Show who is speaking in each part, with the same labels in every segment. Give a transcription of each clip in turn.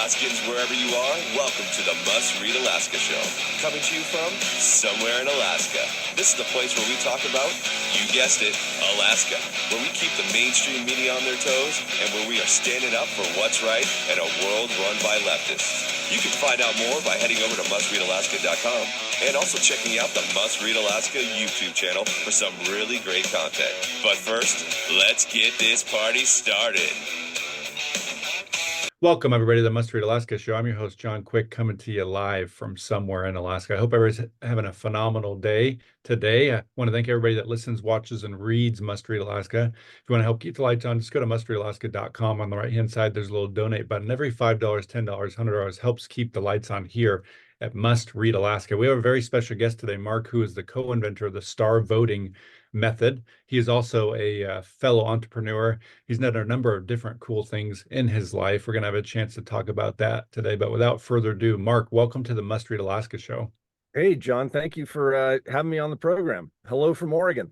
Speaker 1: Alaskans, wherever you are, welcome to the Must Read Alaska Show. Coming to you from somewhere in Alaska. This is the place where we talk about, you guessed it, Alaska. Where we keep the mainstream media on their toes and where we are standing up for what's right in a world run by leftists. You can find out more by heading over to mustreadalaska.com and also checking out the Must Read Alaska YouTube channel for some really great content. But first, let's get this party started.
Speaker 2: Welcome, everybody, to the Must Read Alaska Show. I'm your host, John Quick, coming to you live from somewhere in Alaska. I hope everybody's having a phenomenal day today. I want to thank everybody that listens, watches, and reads Must Read Alaska. If you want to help keep the lights on, just go to mustreadalaska.com. On the right-hand side, there's a little donate button. Every $5, $10, $100 helps keep the lights on here at Must Read Alaska. We have a very special guest today, Mark, who is the co-inventor of the star voting method. He is also a fellow entrepreneur. He's done a number of different cool things in his life. We're going to have a chance to talk about that today. But without further ado, Mark, welcome to the Must Read Alaska Show.
Speaker 3: Hey, John, thank you for having me on the program. Hello from Oregon.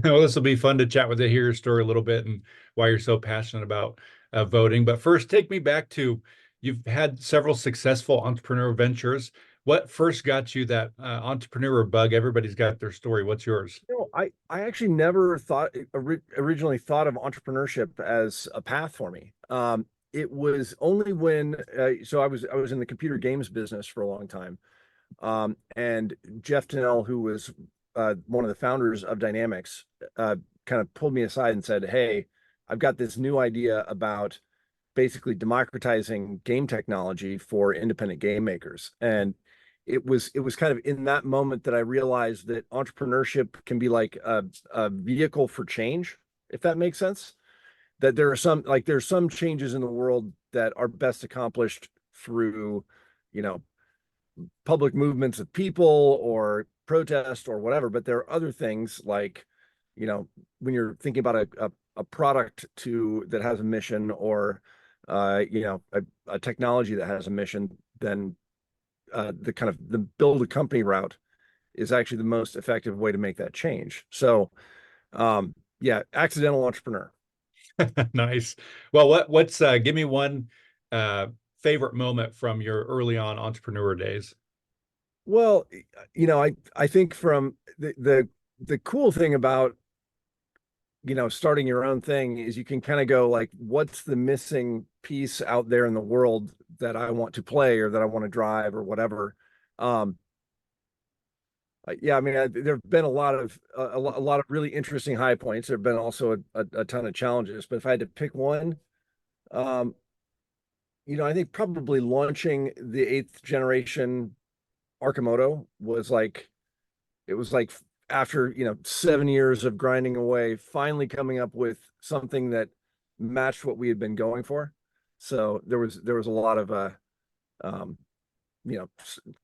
Speaker 2: Well, this will be fun to chat with you, hear your story a little bit and why you're so passionate about voting. But first, take me back to, you've had several successful entrepreneur ventures. What first got you that entrepreneur bug? Everybody's got their story. What's yours?
Speaker 3: I actually never originally thought of entrepreneurship as a path for me. It was only when so I was in the computer games business for a long time, and Jeff Tennell, who was one of the founders of Dynamics, kind of pulled me aside and said, "Hey, I've got this new idea about basically democratizing game technology for independent game makers." And it was kind of in that moment that I realized that entrepreneurship can be like a vehicle for change, if that makes sense. That there's some changes in the world that are best accomplished through, public movements of people or protest or whatever. But there are other things like, when you're thinking about a product that has a mission, or a technology that has a mission, then the build a company route is actually the most effective way to make that change. So, accidental entrepreneur.
Speaker 2: Nice. Well, what's give me one favorite moment from your early on entrepreneur days.
Speaker 3: Well, I think from the cool thing about starting your own thing is you can kind of go like, what's the missing piece out there in the world that I want to play or that I want to drive or whatever. There have been a lot of really interesting high points. There have been also a ton of challenges, but if I had to pick one, I think probably launching the 8th generation Arcimoto was like, it was like after 7 years of grinding away, finally coming up with something that matched what we had been going for. So there was a lot of kind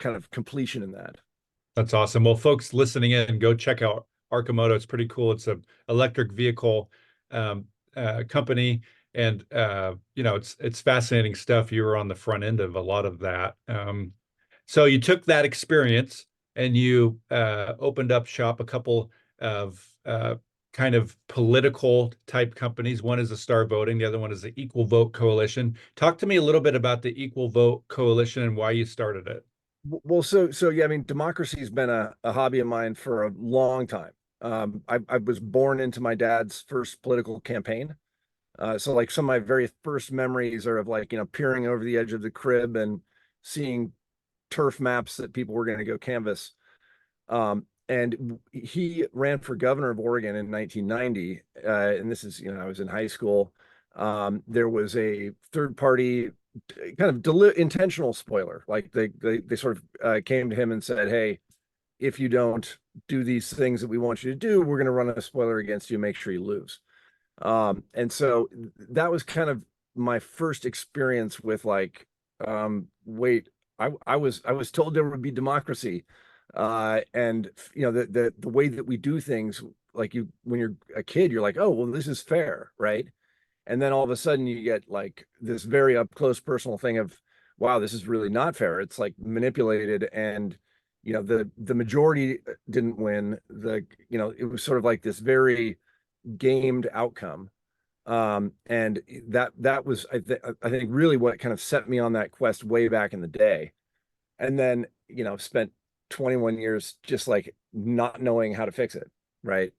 Speaker 3: of completion in that.
Speaker 2: That's awesome. Well, folks listening in, go check out Arcimoto. It's pretty cool. It's an electric vehicle company, and it's fascinating stuff. You were on the front end of a lot of that. So you took that experience and you opened up shop a couple of kind of political type companies. One is the Star Voting, the other one is the Equal Vote Coalition. Talk to me a little bit about the Equal Vote Coalition and why you started it.
Speaker 3: Well, so yeah, I mean, democracy has been a hobby of mine for a long time. I was born into my dad's first political campaign. So like some of my very first memories are of like, peering over the edge of the crib and seeing turf maps that people were going to go canvass. And he ran for governor of Oregon in 1990. And this is, I was in high school. There was a third party kind of intentional spoiler. Like they sort of came to him and said, "Hey, if you don't do these things that we want you to do, we're going to run a spoiler against you, make sure you lose." And so that was kind of my first experience with like, wait, I was told there would be democracy. And the way that we do things, like when you're a kid, you're like, oh, well, this is fair, right? And then all of a sudden you get like this very up close personal thing of, wow, this is really not fair. It's like manipulated, and the majority didn't win. It was sort of like this very gamed outcome. And that was, I think really what kind of set me on that quest way back in the day. And then, spent 21 years just like not knowing how to fix it. Right.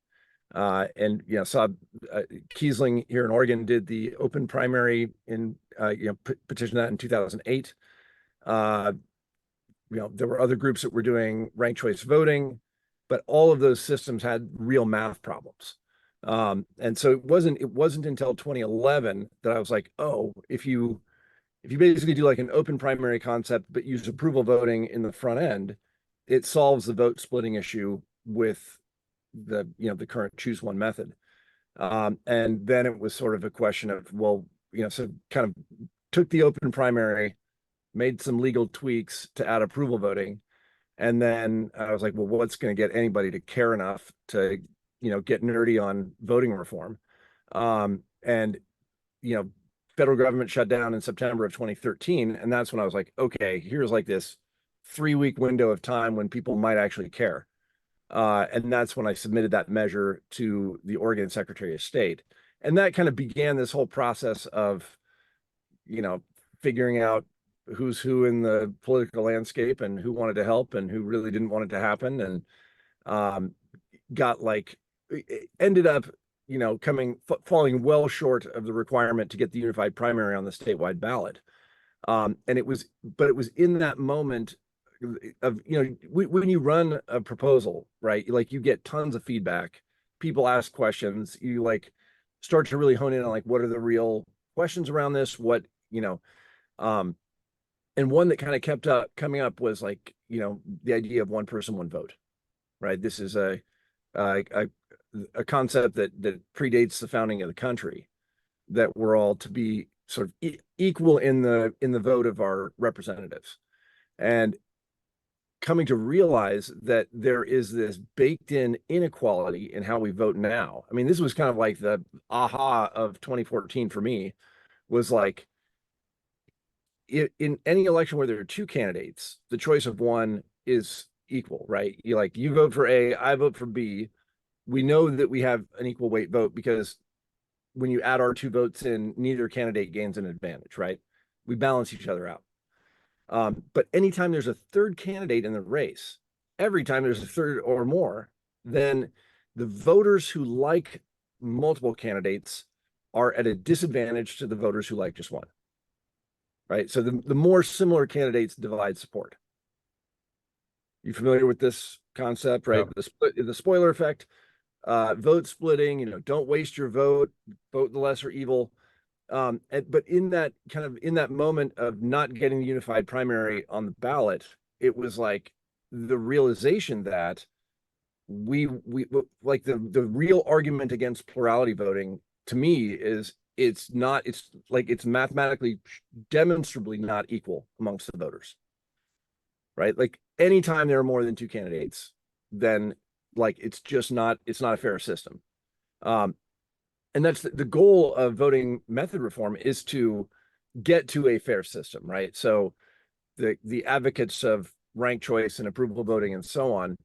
Speaker 3: And, saw Kiesling here in Oregon did the open primary in, petitioned that in 2008. There were other groups that were doing ranked choice voting, but all of those systems had real math problems. And so it wasn't until 2011 that I was like, oh, if you basically do like an open primary concept, but use approval voting in the front end, it solves the vote splitting issue with the current choose one method. And then it was sort of a question of, well, so kind of took the open primary, made some legal tweaks to add approval voting. And then I was like, well, what's going to get anybody to care enough to, get nerdy on voting reform? And, federal government shut down in September of 2013. And that's when I was like, okay, here's like this 3-week window of time when people might actually care. And that's when I submitted that measure to the Oregon Secretary of State. And that kind of began this whole process of, figuring out who's who in the political landscape and who wanted to help and who really didn't want it to happen. And ended up, falling well short of the requirement to get the unified primary on the statewide ballot. But it was in that moment of, when you run a proposal, right, you get tons of feedback, people ask questions, you start to really hone in on what are the real questions around this, and one that kind of kept coming up was the idea of one person, one vote, right? This is a concept that predates the founding of the country, that we're all to be sort of equal in the vote of our representatives. And coming to realize that there is this baked in inequality in how we vote now. I mean, this was kind of like the aha of 2014 for me, was like, in any election where there are two candidates, the choice of one is equal, right? You vote for A, I vote for B. We know that we have an equal weight vote because when you add our two votes in, neither candidate gains an advantage, right? We balance each other out. But anytime there's a third candidate in the race, every time there's a third or more, then the voters who like multiple candidates are at a disadvantage to the voters who like just one, right? So the more similar candidates divide support. You familiar with this concept, right? Yeah. The spoiler effect, vote splitting, don't waste your vote the lesser evil. But in that moment of not getting the unified primary on the ballot, it was like the realization that we like the real argument against plurality voting to me is it's mathematically demonstrably not equal amongst the voters, right? Like anytime there are more than two candidates, then it's not a fair system. And that's the goal of voting method reform, is to get to a fair system, right? So the advocates of ranked choice and approval voting and so on,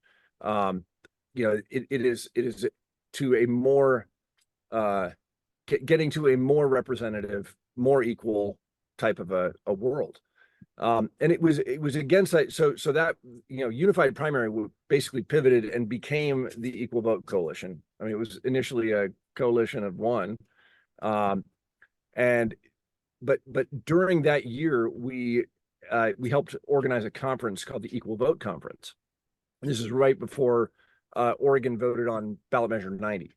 Speaker 3: it is to a more getting to a more representative, more equal type of a world. And it was against that. So that, unified primary basically pivoted and became the Equal Vote Coalition. I mean, it was initially a coalition of one. But during that year, we helped organize a conference called the Equal Vote Conference. And this is right before Oregon voted on ballot measure 90,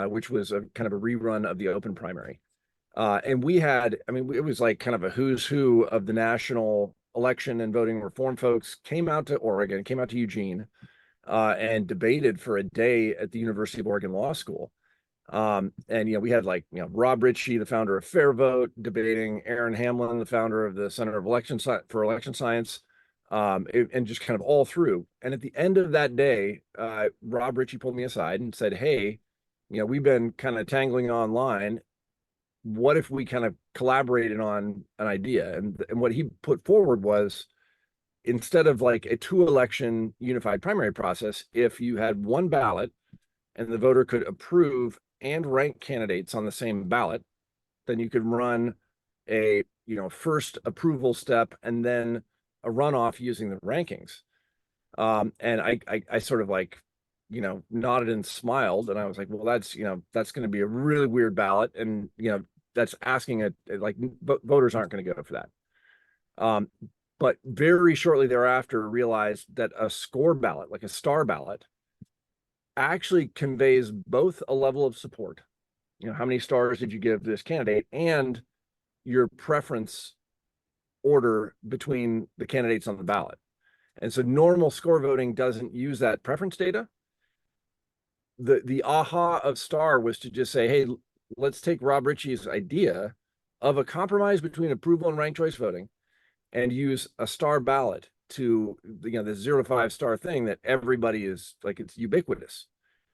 Speaker 3: which was a kind of a rerun of the open primary. And we had, it was like kind of a who's who of the national election and voting reform folks came out to Oregon, came out to Eugene, and debated for a day at the University of Oregon Law School. And, we had Rob Ritchie, the founder of Fair Vote, debating Aaron Hamlin, the founder of the Center of Election Science, and just kind of all through. And at the end of that day, Rob Ritchie pulled me aside and said, hey, we've been kind of tangling online. What if we kind of collaborated on an idea? And what he put forward was, instead of like a 2-election unified primary process, if you had one ballot and the voter could approve and rank candidates on the same ballot, then you could run a first approval step and then a runoff using the rankings. And I sort of like, nodded and smiled, and I was like, well, that's going to be a really weird ballot, and that's asking like voters aren't going to go for that. But very shortly thereafter, realized that a score ballot, like a star ballot, actually conveys both a level of support. How many stars did you give this candidate, and your preference order between the candidates on the ballot. And so normal score voting doesn't use that preference data. The aha of Star was to just say, hey, let's take Rob Ritchie's idea of a compromise between approval and ranked choice voting and use a star ballot to, the 0 to 5 star thing that everybody is like, it's ubiquitous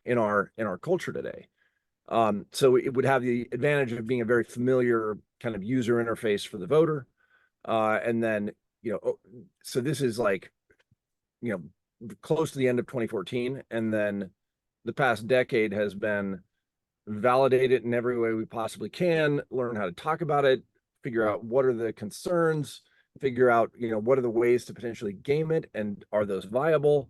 Speaker 3: in our culture today. So it would have the advantage of being a very familiar kind of user interface for the voter. And then, so this is like, close to the end of 2014. And then the past decade has been validate it in every way we possibly can, learn how to talk about it, figure out what are the concerns, figure out, what are the ways to potentially game it, and are those viable?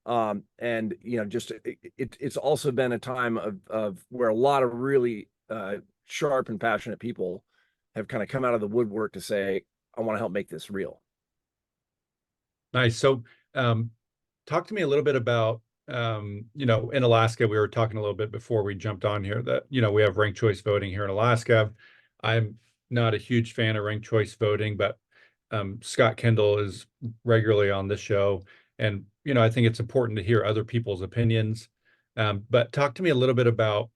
Speaker 3: And just it's also been a time of where a lot of really sharp and passionate people have kind of come out of the woodwork to say, I want to help make this real.
Speaker 2: Nice. So talk to me a little bit about in Alaska. We were talking a little bit before we jumped on here that we have ranked choice voting here in Alaska. I'm not a huge fan of ranked choice voting, but Scott Kendall is regularly on the show, and I think it's important to hear other people's opinions. But talk to me a little bit about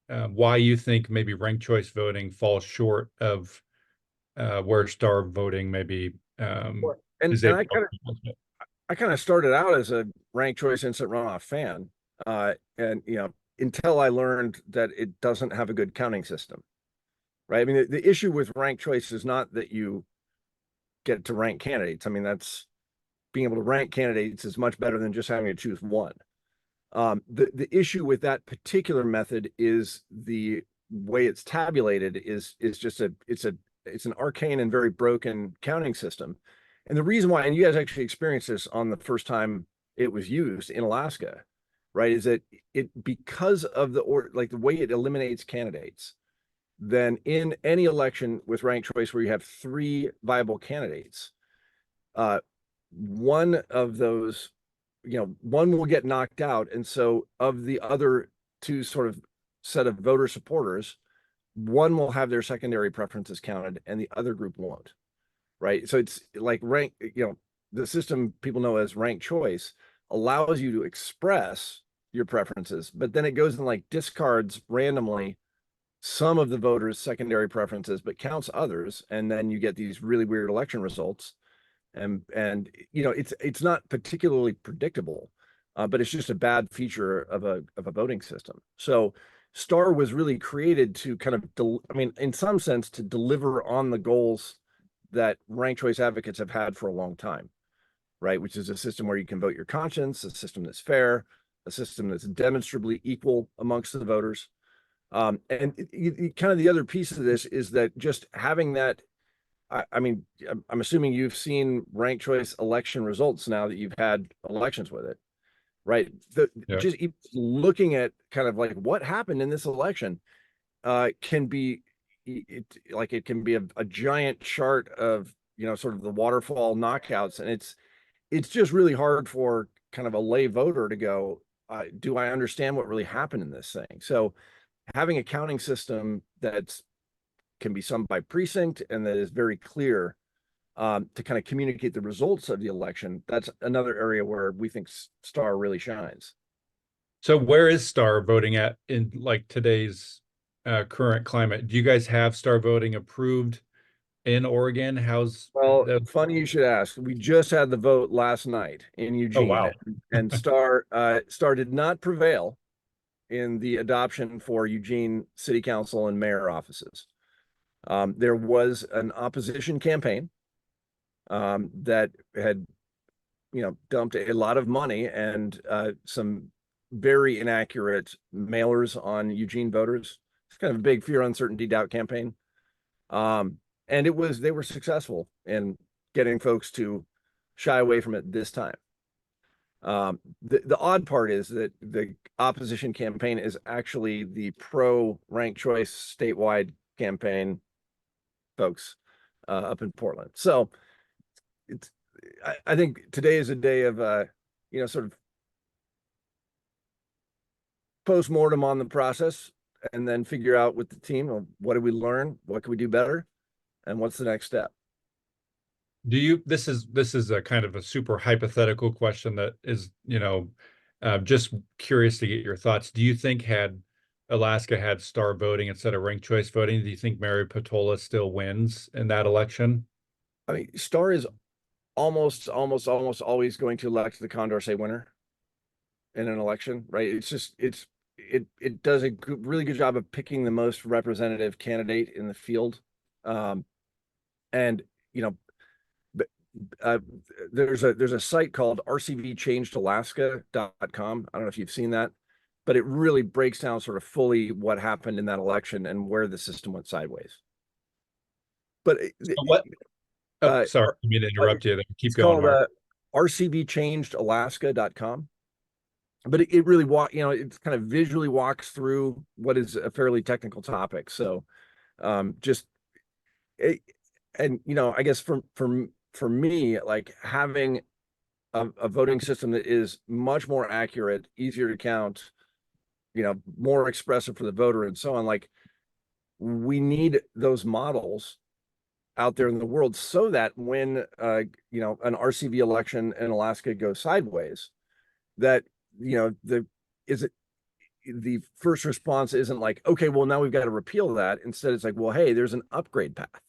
Speaker 2: why you think maybe ranked choice voting falls short of where star voting maybe is able to.
Speaker 3: I kind of started out as a ranked choice instant runoff fan, and until I learned that it doesn't have a good counting system, right? I mean, the issue with ranked choice is not that you get to rank candidates. I mean, that's being able to rank candidates is much better than just having to choose one. The issue with that particular method is the way it's tabulated is just it's an arcane and very broken counting system. And the reason why, and you guys actually experienced this on the first time it was used in Alaska, right, is that because of the way it eliminates candidates, then in any election with ranked choice where you have 3 viable candidates, one of those, one will get knocked out. And so of the other 2 sort of set of voter supporters, one will have their secondary preferences counted and the other group won't. Right. So it's like the system people know as ranked choice allows you to express your preferences, but then it goes and like discards randomly some of the voters' secondary preferences, but counts others. And then you get these really weird election results. And it's not particularly predictable, but it's just a bad feature of a voting system. So Star was really created to kind of, in some sense, to deliver on the goals that ranked choice advocates have had for a long time, right? Which is a system where you can vote your conscience, a system that's fair, a system that's demonstrably equal amongst the voters. And kind of the other piece of this is that just having that, I'm assuming you've seen ranked choice election results now that you've had elections with it, right? Just looking at kind of like what happened in this election can be it can be a giant chart of sort of the waterfall knockouts, and it's just really hard for kind of a lay voter to go, do I understand what really happened in this thing? So having a counting system that can be summed by precinct and that is very clear to kind of communicate the results of the election, that's another area where we think Star really shines.
Speaker 2: So where is Star voting at in like today's current climate? Do you guys have Star voting approved in Oregon?
Speaker 3: Well, funny you should ask. We just had the vote last night in Eugene.
Speaker 2: Oh, wow.
Speaker 3: And Star did not prevail in the adoption for Eugene City Council and mayor offices. There was an opposition campaign that had dumped a lot of money and some very inaccurate mailers on Eugene voters. It's kind of a big fear, uncertainty, doubt campaign. And they were successful in getting folks to shy away from it this time. The odd part is that the opposition campaign is actually the pro ranked choice statewide campaign folks up in Portland. So I think today is a day of sort of post-mortem on the process, and then figure out with the team, well, what did we learn, what can we do better, and what's the next step.
Speaker 2: This is a kind of a super hypothetical question that is, just curious to get your thoughts. Do you think had Alaska had star voting instead of ranked choice voting, do you think Mary Patola still wins in that election?
Speaker 3: I mean, star is almost always going to elect the Condorcet winner in an election, right? It does a really good job of picking the most representative candidate in the field. And there's a site called rcvchangedalaska.com. I don't know if you've seen that, but it really breaks down sort of fully what happened in that election and where the system went sideways. But
Speaker 2: sorry, I mean to interrupt you. Keep
Speaker 3: it's
Speaker 2: going,
Speaker 3: called
Speaker 2: Mark.
Speaker 3: rcvchangedalaska.com. But it really it kind of visually walks through what is a fairly technical topic. So I guess for me, like having a voting system that is much more accurate, easier to count, more expressive for the voter and so on, like we need those models out there in the world so that when an RCV election in Alaska goes sideways, that the first response isn't like, okay, well, now we've got to repeal that. Instead, it's like, well, hey, there's an upgrade path.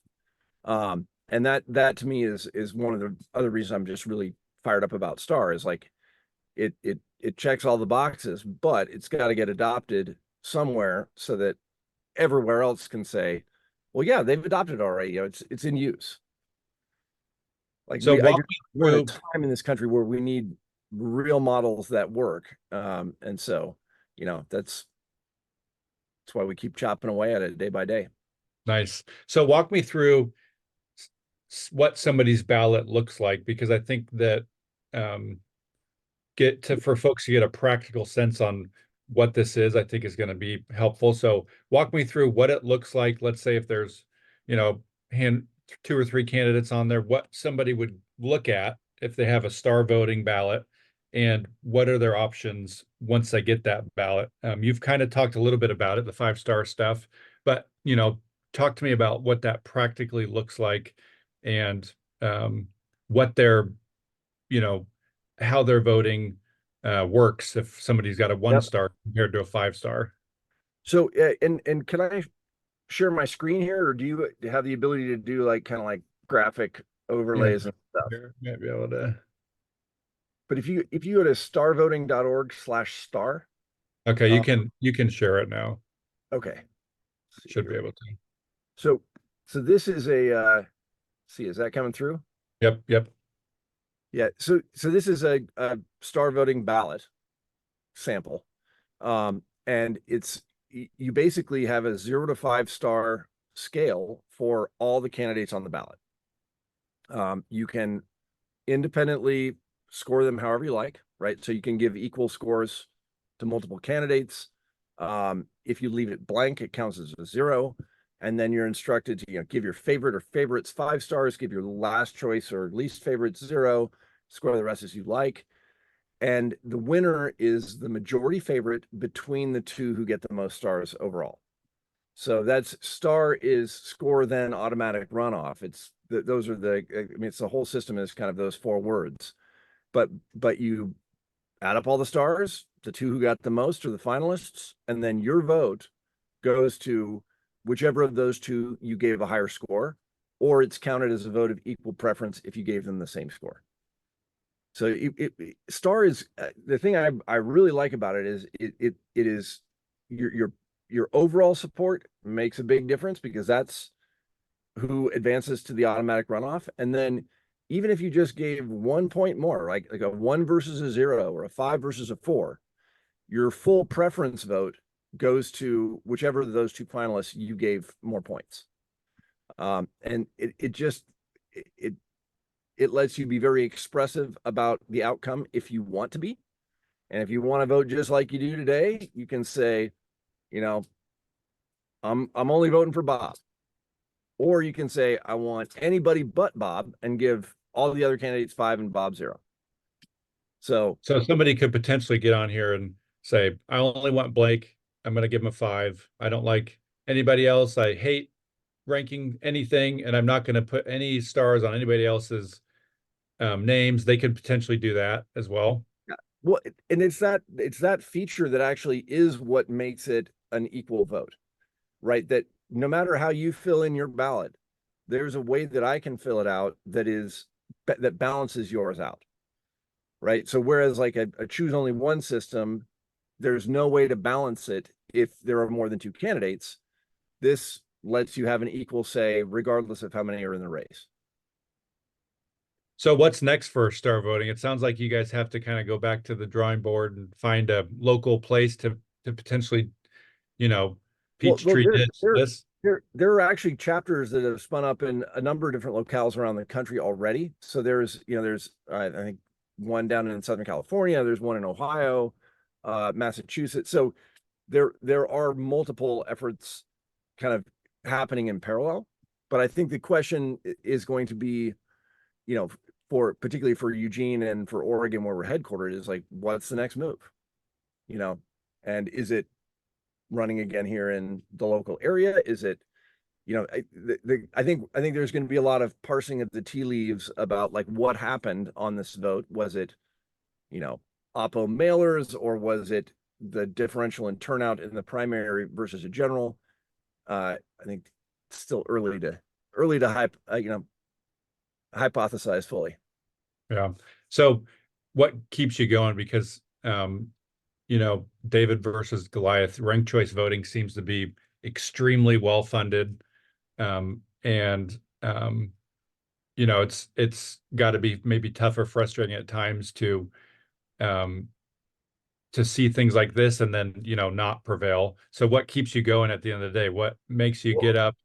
Speaker 3: And that to me is one of the other reasons I'm just really fired up about Star, is like it checks all the boxes, but it's got to get adopted somewhere so that everywhere else can say, well, yeah, they've adopted it already. It's in use. Like,
Speaker 2: so
Speaker 3: we're at a time in this country where we need real models that work. And so, that's why we keep chopping away at it day by day.
Speaker 2: Nice. So walk me through what somebody's ballot looks like, because I think that for folks to get a practical sense on what this is, I think is going to be helpful. So walk me through what it looks like. Let's say if there's, 2 or 3 candidates on there, what somebody would look at if they have a star voting ballot, and what are their options once they get that ballot. You've kind of talked a little bit about it, the 5-star stuff, but, talk to me about what that practically looks like, and what their, how their voting works if somebody's got a 1-star compared to a 5-star.
Speaker 3: So, and can I share my screen here, or do you have the ability to do like kind of like graphic overlays and stuff?
Speaker 2: Might be able to.
Speaker 3: But if you go to starvoting.org/star.
Speaker 2: Okay, you can share it now.
Speaker 3: Okay.
Speaker 2: Should be able to.
Speaker 3: So this is see, is that coming through?
Speaker 2: Yep.
Speaker 3: Yeah. So this is a star voting ballot sample. And you basically have a 0 to 5-star scale for all the candidates on the ballot. You can independently score them however you like, right? So you can give equal scores to multiple candidates. If you leave it blank, it counts as a 0. And then you're instructed to give your favorite or favorites 5 stars, give your last choice or least favorites 0, score the rest as you like. And the winner is the majority favorite between the two who get the most stars overall. So that's star is score, then automatic runoff. It's those are it's the whole system is kind of those 4 words. But you add up all the stars, the 2 who got the most are the finalists, and then your vote goes to whichever of those 2 you gave a higher score, or it's counted as a vote of equal preference if you gave them the same score. So star is the thing I really like about it is it is your overall support makes a big difference, because that's who advances to the automatic runoff. And then even if you just gave 1 point more, like a 1 versus a 0 or a 5 versus a 4, your full preference vote goes to whichever of those two finalists you gave more points. And it lets you be very expressive about the outcome if you want to be. And if you want to vote just like you do today, you can say, you know, I'm only voting for Bob. Or you can say, I want anybody but Bob, and give all the other candidates 5 and Bob 0. So
Speaker 2: somebody could potentially get on here and say, I only want Blake. I'm going to give him a 5. I don't like anybody else. I hate ranking anything, and I'm not going to put any stars on anybody else's names. They could potentially do that as well.
Speaker 3: well, and it's that feature that actually is what makes it an equal vote, right? That no matter how you fill in your ballot, there's a way that I can fill it out that balances yours out, right? So whereas like a choose only one system, there's no way to balance it if there are more than 2 candidates. This lets you have an equal say regardless of how many are in the race.
Speaker 2: So what's next for star voting? It sounds like you guys have to kind of go back to the drawing board and find a local place to potentially, Peachtree did this.
Speaker 3: There are actually chapters that have spun up in a number of different locales around the country already. So there's I think one down in Southern California, there's one in Ohio, Massachusetts. So there are multiple efforts kind of happening in parallel. But I think the question is going to be, particularly for Eugene and for Oregon, where we're headquartered, is like, what's the next move? And is it running again here in the local area? Is it, I think there's going to be a lot of parsing of the tea leaves about like what happened on this vote. Was it, oppo mailers, or was it the differential in turnout in the primary versus a general? I think it's still early to hypothesize fully.
Speaker 2: Yeah. So what keeps you going? Because, David versus Goliath, ranked choice voting seems to be extremely well funded. It's got to be maybe tough or frustrating at times to see things like this and then, not prevail. So what keeps you going at the end of the day? What makes you get up,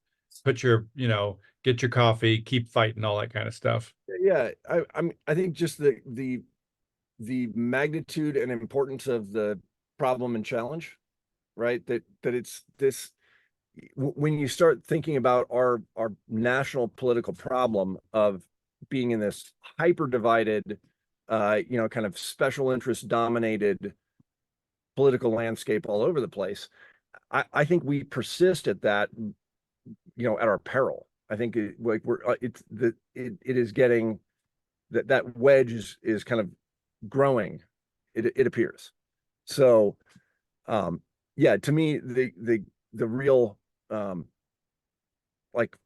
Speaker 2: put your, get your coffee, keep fighting, all that kind of stuff?
Speaker 3: Yeah, I think just the magnitude and importance of the problem and challenge, right? That it's this, when you start thinking about our national political problem of being in this hyper divided, kind of special interest dominated political landscape all over the place, I think we persist at that, at our peril. I think it is getting that wedge is kind of growing. It appears. So, to me, the real, like,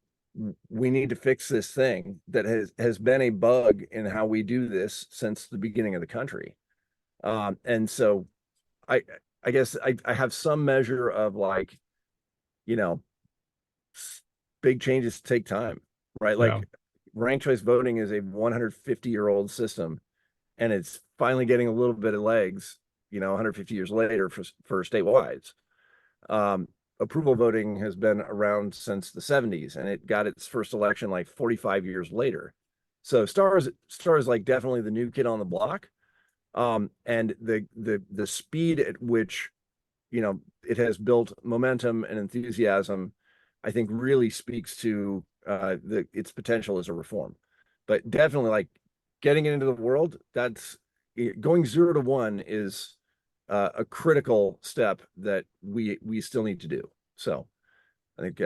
Speaker 3: we need to fix this thing that has been a bug in how we do this since the beginning of the country. And so I guess I have some measure of like, big changes take time, right? Like, ranked choice voting is a 150-year-old system, and it's finally getting a little bit of legs, 150 years later for statewide. Approval voting has been around since the 70s, and it got its first election like 45 years later. So stars like definitely the new kid on the block. And the speed at which, it has built momentum and enthusiasm, I think really speaks to its potential as a reform. But definitely, like, getting it into the world, that's going 0 to 1 is a critical step that we still need to do. So I think,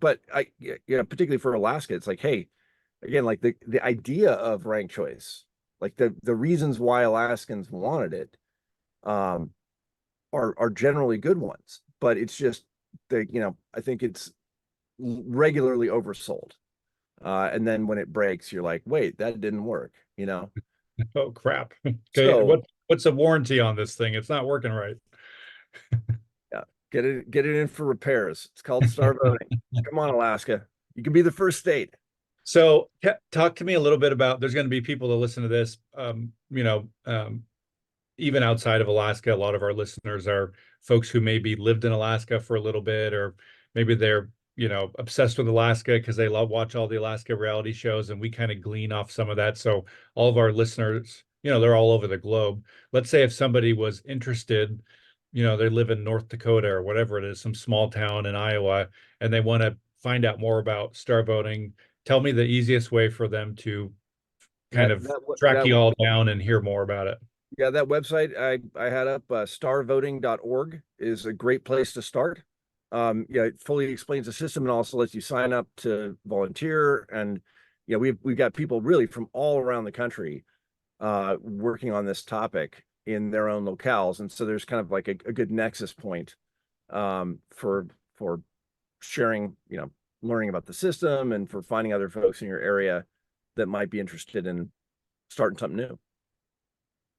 Speaker 3: but particularly for Alaska, it's like, hey, again, like the idea of ranked choice, like the reasons why Alaskans wanted it, are generally good ones, but it's just I think it's regularly oversold. And then when it breaks, you're like, wait, that didn't work,
Speaker 2: Oh, crap. Okay.
Speaker 3: So
Speaker 2: What's the warranty on this thing? It's not working right.
Speaker 3: yeah, get it in for repairs. It's called star voting. Come on, Alaska. You can be the first state.
Speaker 2: So talk to me a little bit about, there's going to be people that listen to this, even outside of Alaska, a lot of our listeners are folks who maybe lived in Alaska for a little bit, or maybe they're, obsessed with Alaska because they watch all the Alaska reality shows, and we kind of glean off some of that. So all of our listeners, they're all over the globe. Let's say if somebody was interested, they live in North Dakota or whatever it is, some small town in Iowa, and they want to find out more about Star Voting. Tell me the easiest way for them to kind of track you all down and hear more about it.
Speaker 3: Yeah, that website I had up, starvoting.org, is a great place to start. Yeah, it fully explains the system and also lets you sign up to volunteer. And we've got people really from all around the country working on this topic in their own locales, and so there's kind of like a good nexus point for sharing, learning about the system, and for finding other folks in your area that might be interested in starting something new.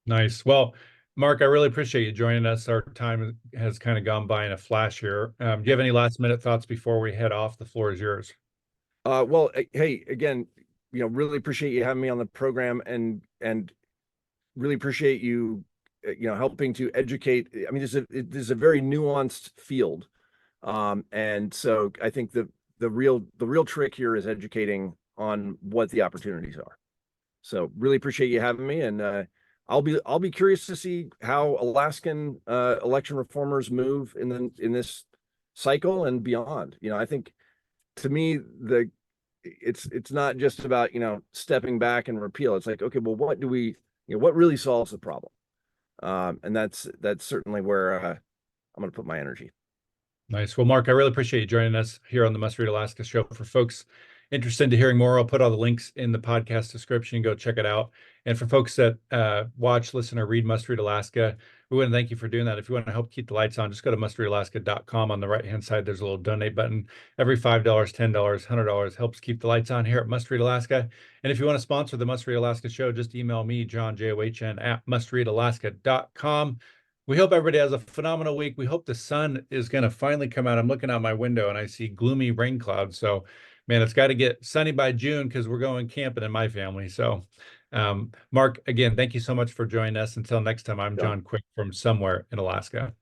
Speaker 2: Nice. Well, Mark, I really appreciate you joining us. Our time has kind of gone by in a flash here. Do you have any last minute thoughts before we head off? The floor is yours.
Speaker 3: Well, hey, again, really appreciate you having me on the program, and really appreciate you, helping to educate. I mean, this is a very nuanced field, and so I think the real trick here is educating on what the opportunities are. So really appreciate you having me, and I'll be curious to see how Alaskan election reformers move in this cycle and beyond. I think, to me, it's not just about stepping back and repeal. It's like, okay, well, what really solves the problem? And that's certainly where I'm going to put my energy.
Speaker 2: Nice. Well, Mark, I really appreciate you joining us here on the Must Read Alaska show. For folks interested in hearing more, I'll put all the links in the podcast description. Go check it out. And for folks that watch, listen, or read Must Read Alaska, we want to thank you for doing that. If you want to help keep the lights on, just go to mustreadalaska.com. On the right-hand side, there's a little donate button. Every $5, $10, $100 helps keep the lights on here at Must Read Alaska. And if you want to sponsor the Must Read Alaska show, just email me, John, JOHN, at mustreadalaska.com. We hope everybody has a phenomenal week. We hope the sun is going to finally come out. I'm looking out my window and I see gloomy rain clouds. So, man, it's got to get sunny by June because we're going camping in my family. So, Mark, again, thank you so much for joining us. Until next time, I'm John Quick from somewhere in Alaska.